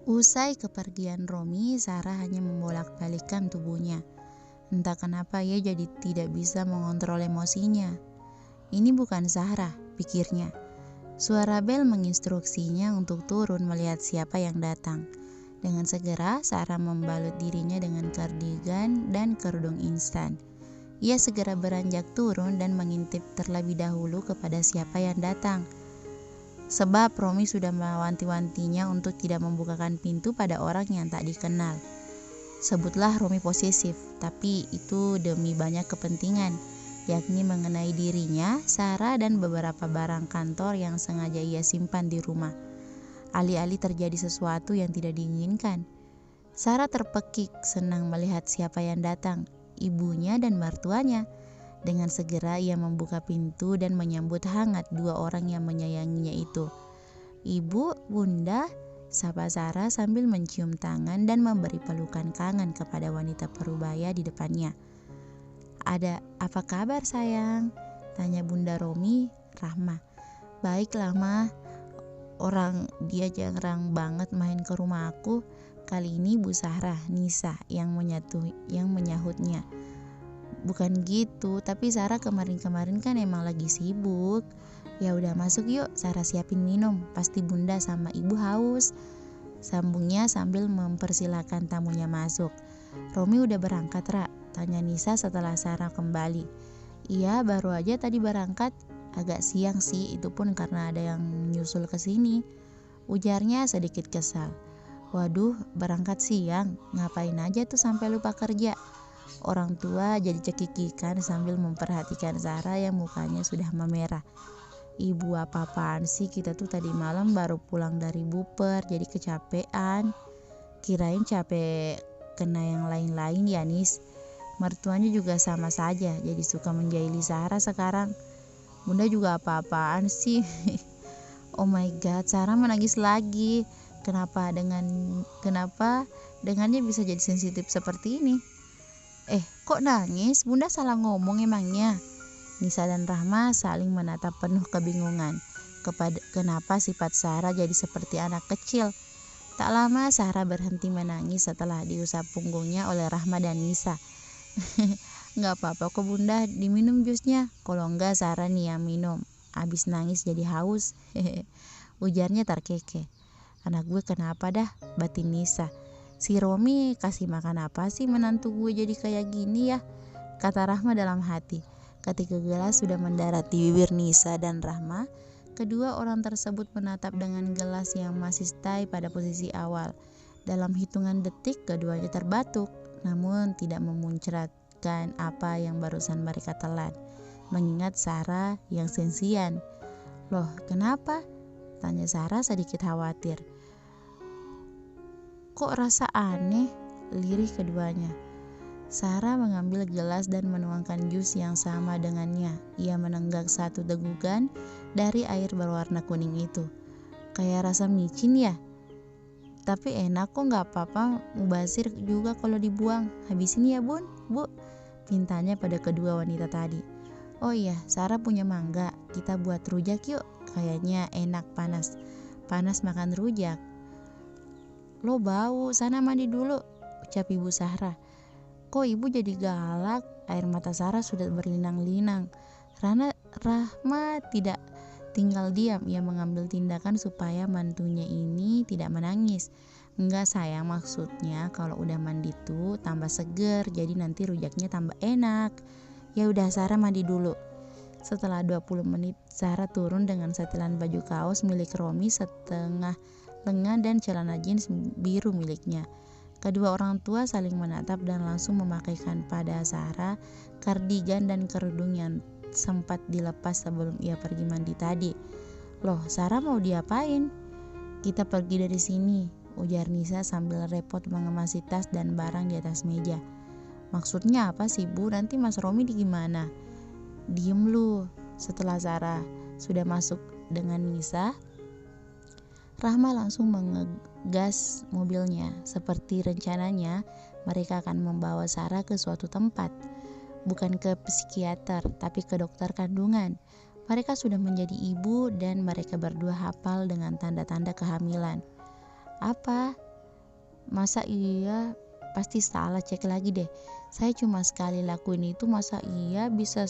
Usai kepergian Romi, Sarah hanya membolak-balikkan tubuhnya. Entah kenapa ia jadi tidak bisa mengontrol emosinya. Ini bukan Sarah, pikirnya. Suara bel menginstruksinya untuk turun melihat siapa yang datang. Dengan segera, Sarah membalut dirinya dengan kardigan dan kerudung instan. Ia segera beranjak turun dan mengintip terlebih dahulu kepada siapa yang datang. Sebab Romi sudah mewanti-wantinya untuk tidak membukakan pintu pada orang yang tak dikenal. Sebutlah Romi posesif, tapi itu demi banyak kepentingan, yakni mengenai dirinya, Sarah, dan beberapa barang kantor yang sengaja ia simpan di rumah. Alih-alih terjadi sesuatu yang tidak diinginkan. Sarah terpekik senang melihat siapa yang datang, ibunya dan mertuanya. Dengan segera ia membuka pintu dan menyambut hangat dua orang yang menyayanginya itu. "Ibu, Bunda," sapa Sarah sambil mencium tangan dan memberi pelukan kangen kepada wanita parubaya di depannya. "Ada apa kabar, sayang?" tanya Bunda Romi, Rahma. "Baiklah, Ma. Orang dia jarang banget main ke rumah aku. Kali ini Bu Sarah, Nisa yang menyahutnya. Bukan gitu, tapi Sarah kemarin-kemarin kan emang lagi sibuk. Ya udah masuk yuk, Sarah siapin minum. Pasti Bunda sama Ibu haus," sambungnya sambil mempersilahkan tamunya masuk. "Romi udah berangkat, Ra?" tanya Nisa setelah Sarah kembali. "Iya, baru aja tadi berangkat. Agak siang sih, itu pun karena ada yang nyusul ke sini," ujarnya sedikit kesal. "Waduh, berangkat siang. Ngapain aja tuh sampai lupa kerja?" Orang tua jadi cekikikan sambil memperhatikan Sarah yang mukanya sudah memerah. "Ibu, apa-apaan sih, kita tuh tadi malam baru pulang dari buper, jadi kecapean." "Kirain capek kena yang lain-lain ya, Nis." Mertuanya juga sama saja, jadi suka menjahili Sarah sekarang. "Bunda juga apa-apaan sih." Oh my god, Sarah menangis lagi. Kenapa dengannya bisa jadi sensitif seperti ini? Kok nangis? Bunda salah ngomong emangnya?" Nisa dan Rahma saling menatap penuh kebingungan. Kenapa sifat Sarah jadi seperti anak kecil? Tak lama Sarah berhenti menangis setelah diusap punggungnya oleh Rahma dan Nisa. "Nggak apa-apa kok Bunda, diminum jusnya. Kalau enggak Sarah nih yang minum. Abis nangis jadi haus," ujarnya terkekeh. "Anak gue kenapa dah?" batin Nisa. "Si Romi kasih makan apa sih menantu gue jadi kayak gini ya?" kata Rahma dalam hati. Ketika gelas sudah mendarat di bibir Nisa dan Rahma, kedua orang tersebut menatap dengan gelas yang masih stay pada posisi awal. Dalam hitungan detik keduanya terbatuk, namun tidak memuncratkan apa yang barusan mereka telan. Mengingat Sarah yang sensian. "Loh, kenapa?" tanya Sarah sedikit khawatir. "Kok rasa aneh?" lirih keduanya. Sarah mengambil gelas dan menuangkan jus yang sama dengannya. Ia menenggak satu degugan dari air berwarna kuning itu. "Kayak rasa micin ya? Tapi enak kok, gak apa-apa, mubazir juga kalau dibuang. Habisin ya Bun, Bu," pintanya pada kedua wanita tadi. "Oh iya, Sarah punya mangga, kita buat rujak yuk. Kayaknya enak panas. Panas makan rujak." "Lo bau, sana mandi dulu," ucap Ibu Sarah. "Kok Ibu jadi galak?" Air mata Sarah sudah berlinang-linang. Rahma tidak tinggal diam. Ia mengambil tindakan supaya mantunya ini tidak menangis. "Enggak sayang, maksudnya kalau udah mandi tuh tambah seger, jadi nanti rujaknya tambah enak." "Ya udah, Sarah mandi dulu." Setelah 20 menit, Sarah turun dengan setelan baju kaos milik Romi setengah lengan dan celana jeans biru miliknya. Kedua orang tua saling menatap dan langsung memakaikan pada Sarah kardigan dan kerudung yang sempat dilepas sebelum ia pergi mandi tadi. "Loh, Sarah mau diapain?" "Kita pergi dari sini," ujar Nisa sambil repot mengemasi tas dan barang di atas meja. "Maksudnya apa sih Bu? Nanti Mas Romi gimana?" "Diem lu." Setelah Sarah sudah masuk dengan Nisa, Rahma langsung mengegas mobilnya. Seperti rencananya, mereka akan membawa Sarah ke suatu tempat. Bukan ke psikiater, tapi ke dokter kandungan. Mereka sudah menjadi ibu dan mereka berdua hafal dengan tanda-tanda kehamilan. "Apa?" Masa iya? Pasti salah, cek lagi deh. Saya cuma sekali lakuin itu, masa iya bisa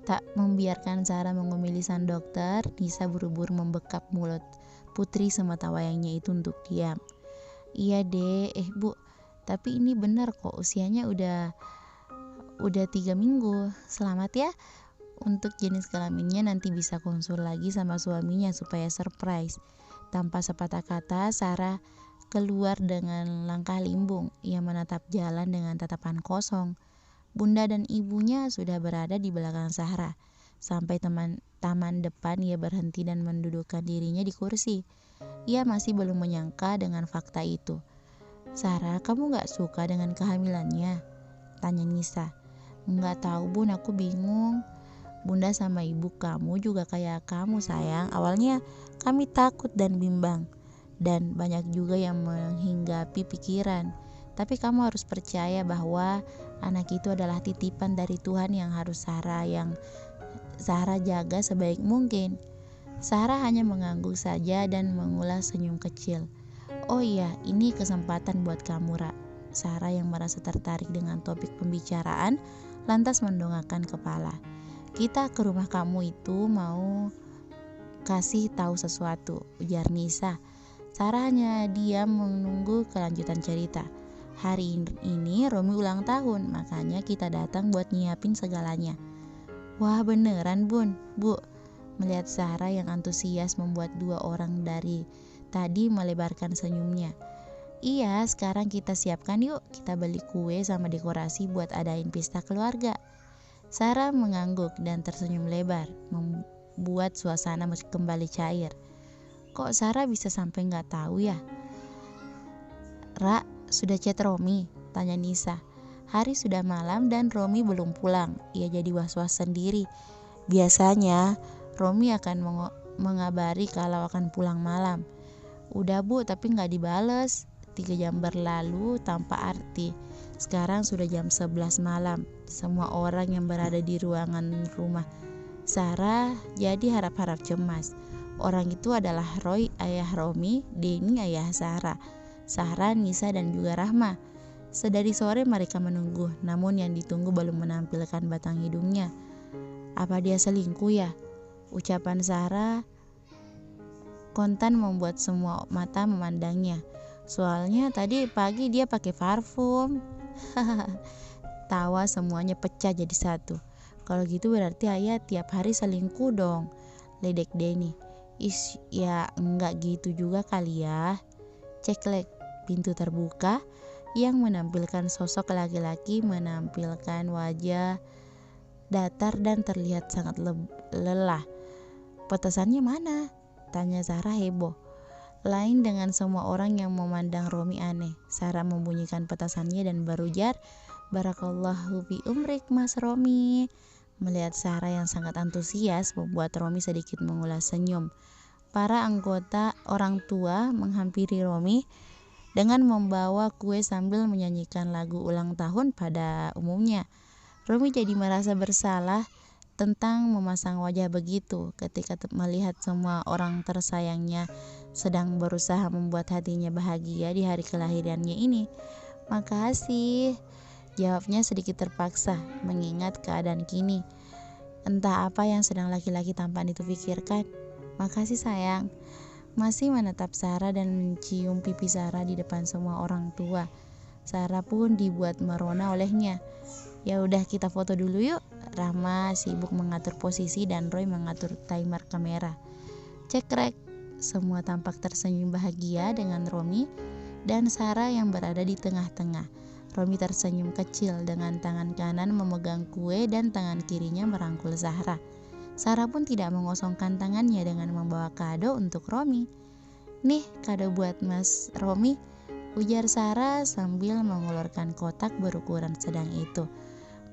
Tak membiarkan Sarah mengumili sang dokter, Nisa buru-buru membekap mulut putri semata wayangnya itu untuk diam. Iya deh, Bu, tapi ini benar kok, usianya udah 3 minggu. Selamat ya. Untuk jenis kelaminnya nanti bisa konsul lagi sama suaminya supaya surprise. Tanpa sepatah kata, Sarah keluar dengan langkah limbung. Ia menatap jalan dengan tatapan kosong. Bunda dan ibunya sudah berada di belakang Sarah. Sampai taman depan ia berhenti dan mendudukkan dirinya di kursi. Ia masih belum menyangka dengan fakta itu. Sarah, kamu gak suka dengan kehamilannya? Tanya Nisa. Nggak tahu Bun, aku bingung. Bunda sama ibu kamu juga kayak kamu sayang. Awalnya kami takut dan bimbang. Dan banyak juga yang menghinggapi pikiran. Tapi kamu harus percaya bahwa anak itu adalah titipan dari Tuhan yang harus Sarah jaga sebaik mungkin. Sarah hanya mengangguk saja dan mengulas senyum kecil. Oh iya, ini kesempatan buat kamu, Ra. Sarah yang merasa tertarik dengan topik pembicaraan lantas mendongakkan kepala. Kita ke rumah kamu itu mau kasih tahu sesuatu, ujar Nisa. Sarah hanya diam menunggu kelanjutan cerita. Hari ini Romi ulang tahun, makanya kita datang buat nyiapin segalanya. Wah beneran Bun, Bu. Melihat Sarah yang antusias membuat dua orang dari tadi melebarkan senyumnya. Iya, sekarang kita siapkan yuk, kita beli kue sama dekorasi buat adain pesta keluarga. Sarah mengangguk dan tersenyum lebar, membuat suasana kembali cair. Kok Sarah bisa sampai gak tahu ya? Ra, sudah chat Romi? Tanya Nisa. Hari sudah malam dan Romi belum pulang. Ia jadi was-was sendiri. Biasanya Romi akan mengabari kalau akan pulang malam. Udah Bu, tapi gak dibales. 3 jam berlalu tanpa arti. Sekarang sudah jam 11 malam. Semua orang yang berada di ruangan rumah Sarah jadi harap-harap cemas. Orang itu adalah Roy, ayah Romi, Denny, ayah Sarah, Nisa, dan juga Rahma. Sedari sore mereka menunggu, namun yang ditunggu belum menampilkan batang hidungnya. Apa dia selingkuh ya? Ucapan Sarah kontan membuat semua mata memandangnya. Soalnya tadi pagi dia pakai parfum. Tawa semuanya pecah jadi satu. Kalau gitu berarti ayah tiap hari selingkuh dong, ledek Denny. Ya enggak gitu juga kali ya. Ceklek, pintu terbuka yang menampilkan sosok laki-laki menampilkan wajah datar dan terlihat sangat lelah. Petasannya mana? Tanya Sarah heboh. Lain dengan semua orang yang memandang Romi aneh. Sarah membunyikan petasannya dan berujar, Barakallahu fi umrik Mas Romi. Melihat Sarah yang sangat antusias membuat Romi sedikit mengulas senyum. Para anggota orang tua menghampiri Romi dengan membawa kue sambil menyanyikan lagu ulang tahun pada umumnya. Romi jadi merasa bersalah tentang memasang wajah begitu ketika melihat semua orang tersayangnya sedang berusaha membuat hatinya bahagia di hari kelahirannya ini. Makasih, jawabnya sedikit terpaksa mengingat keadaan kini. Entah apa yang sedang laki-laki tampan itu pikirkan. Makasih sayang. Masih menatap Sarah dan mencium pipi Sarah di depan semua orang tua. Sarah pun dibuat merona olehnya. Ya udah kita foto dulu yuk. Rahma sibuk mengatur posisi dan Roy mengatur timer kamera. Cekrek, semua tampak tersenyum bahagia dengan Romi dan Sarah yang berada di tengah-tengah. Romi tersenyum kecil dengan tangan kanan memegang kue dan tangan kirinya merangkul Sarah. Sarah pun tidak mengosongkan tangannya dengan membawa kado untuk Romi. Nih kado buat Mas Romi, ujar Sarah sambil mengulurkan kotak berukuran sedang itu.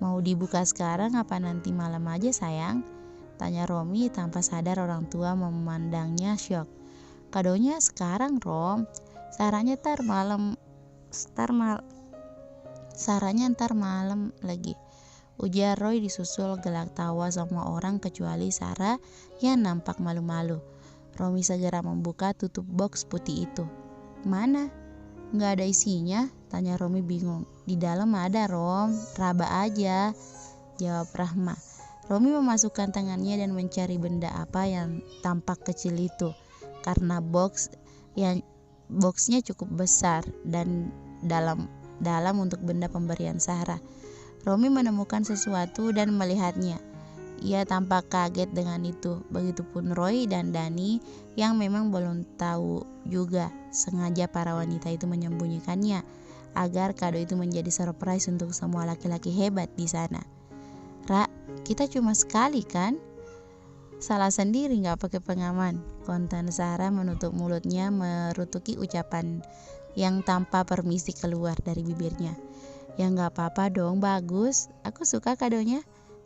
Mau dibuka sekarang apa nanti malam aja sayang? Tanya Romi tanpa sadar orang tua memandangnya syok. Kadonya sekarang Rom, Sarahnya ntar malam lagi. Ujar Roy disusul gelak tawa semua orang kecuali Sarah yang nampak malu-malu. Romi segera membuka tutup box putih itu. Mana? Nggak ada isinya? Tanya Romi bingung. Di dalam ada, Rom. Raba aja, jawab Rahma. Romi memasukkan tangannya dan mencari benda apa yang tampak kecil itu. Karena boxnya cukup besar dan dalam untuk benda pemberian Sarah. Romi menemukan sesuatu dan melihatnya. Ia tampak kaget dengan itu. Begitupun Roy dan Dani yang memang belum tahu juga. Sengaja para wanita itu menyembunyikannya agar kado itu menjadi surprise untuk semua laki-laki hebat di sana. Ra, kita cuma sekali kan? Salah sendiri gak pakai pengaman, kontan Sarah menutup mulutnya merutuki ucapan yang tanpa permisi keluar dari bibirnya. Ya gak apa-apa dong, bagus. Aku suka kadonya,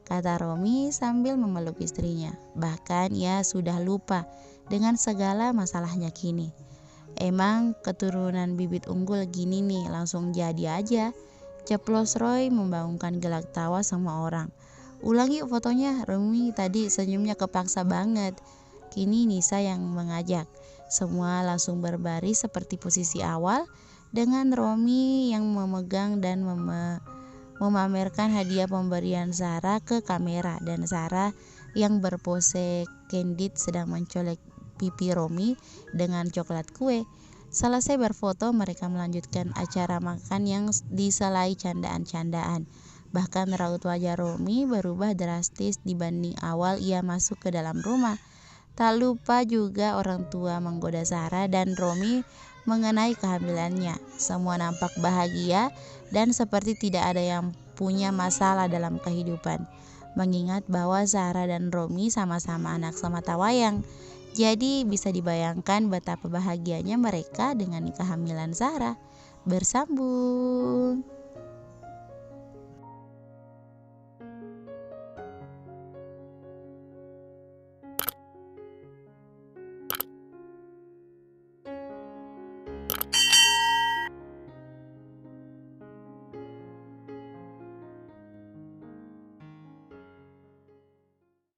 kata Romi sambil memeluk istrinya. Bahkan ia sudah lupa dengan segala masalahnya kini. Emang keturunan bibit unggul gini nih, langsung jadi aja. Ceplos Roy membangunkan gelak tawa semua orang. Ulang yuk fotonya, Romi tadi senyumnya kepaksa banget. Kini Nisa yang mengajak. Semua langsung berbaris seperti posisi awal dengan Romi yang memegang dan memamerkan hadiah pemberian Sarah ke kamera dan Sarah yang berpose candid sedang mencolek pipi Romi dengan coklat kue. Selesai berfoto, mereka melanjutkan acara makan yang diselai candaan-candaan. Bahkan raut wajah Romi berubah drastis dibanding awal ia masuk ke dalam rumah. Tak lupa juga orang tua menggoda Sarah dan Romi mengenai kehamilannya. Semua nampak bahagia dan seperti tidak ada yang punya masalah dalam kehidupan. Mengingat bahwa Sarah dan Romi sama-sama anak semata wayang. Jadi bisa dibayangkan betapa bahagianya mereka dengan kehamilan Sarah. Bersambung.